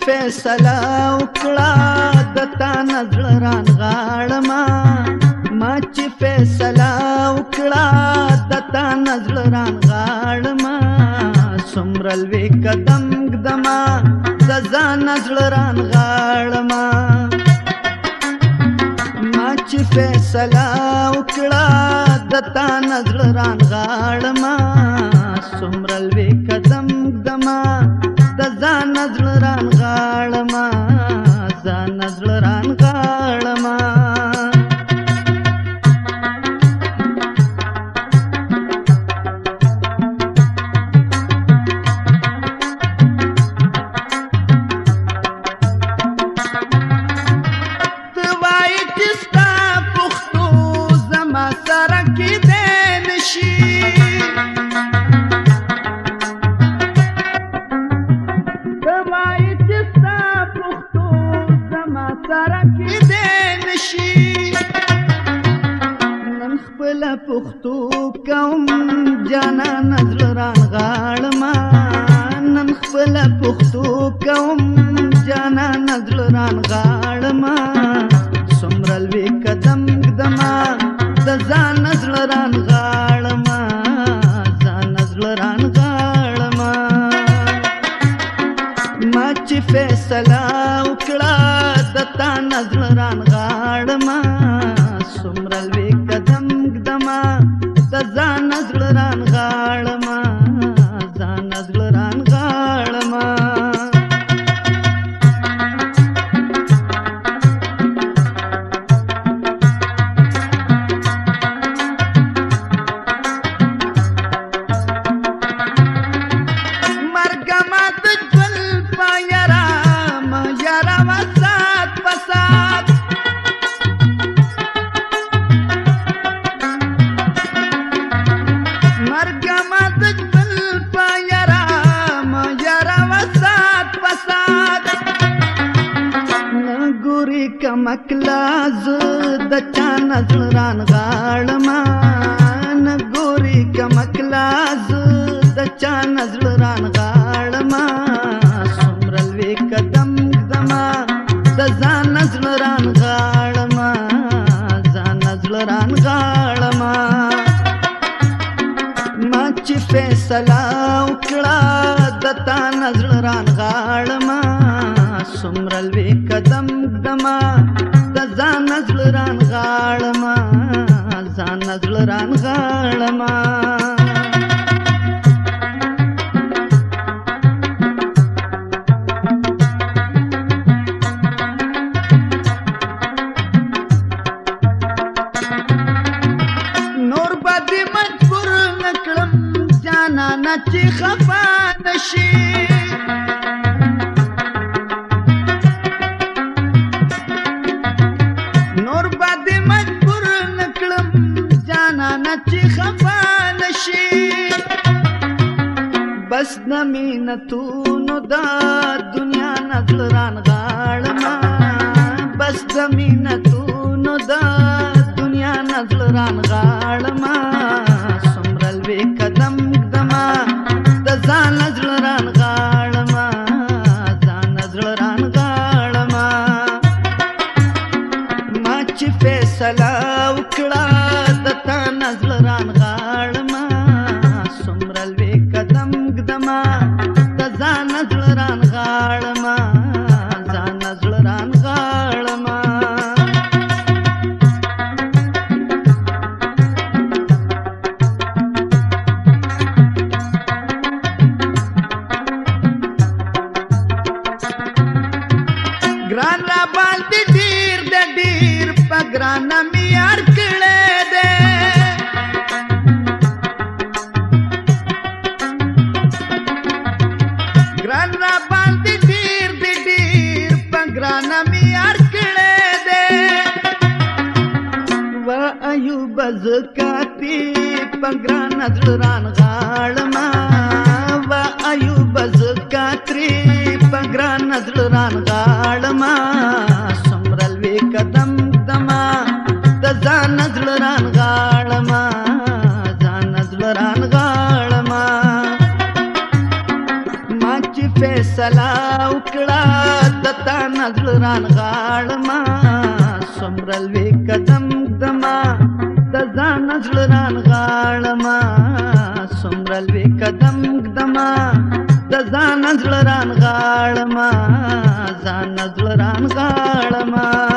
فیصله وکړه د تا نه زړه رانغاړمه ما چې فیصله وکړه د تا نه زړه رانغاړمه څومره لوی قدم ږدمه د ځان نه زړه رانغاړمه ما چې فیصله وکړه د تا نه زړه رانغاړمه څومره لوی قدم ږدمه د ځان نه زړه رانغاړمه ځان نه زړه رانغاړمه ته وایې چې ستا پښتو زما سره کیدی نشي پښتو کوم جانانه زړه رانغاړمه نن خپله پښتو کوم جانانه زړه رانغاړمه څومره لوی قدم ږدمه د ځان نه زړه رانغاړمه ځان نه زړه رانغاړمه ما چې فیصله وکړه د تا نه زړه رانغاړمه څومره لوی قدم د ځان نه زړه رانغاړمه ځان نه زړه رانغاړمه مرګه ما د ژوند په یاره مه یاروه سات په سات کمکلا زه د چا نه زړه رانغاړمه نه ګورې کمکلا زه د چا نه زړه رانغاړمه څومره لوی قدم ږدمه د ځان نه زړه رانغاړمه ځان نه زړه رانغاړمه ما چې فیصله وکړه د تا نه زړه رانغاړمه څومره لوی قدم ږدمه د ځان نه زړه رانغاړمه ځان نه زړه رانغاړمه نور به دې مجبور نه کړم جانانه چې خفه نشي بس د مینتونو د دنیا نه زړه رانغاړمه بس د مینتونو د دنیا نه زړه رانغاړمه څومره لوی قدم ږدمه د ځان نه زړه رانغاړمه ځان نه زړه رانغاړمه ما چې فیصله وکړه د تا نه زړه رانغاړمه څومره لوی قدم ږدمه د ځان نه زړه رانغاړمه ځان نه زړه رانغاړمه ګران را باندې ډېر د ډېر په ګرانه مې یار کړی دی ګران را باندې ډېر د ډېر په ګرانه مې یار کړی دی و ایوب زه کاتې په ګرانه زړه رانغاړمه و ایوب زه کاتې په ګرانه زړه رانغاړمه څومره لوی قدم ږدمه د ځان نه زړه رانغاړمه ځان نه زړه رانغاړمه ما چې فیصله وکړه دتا نزل ران غاړما سمرل وی قدم دما د ځان نزل ران غاړما سمرل وی قدم دما د ځان نزل ران غاړما ځان نزل ران غاړما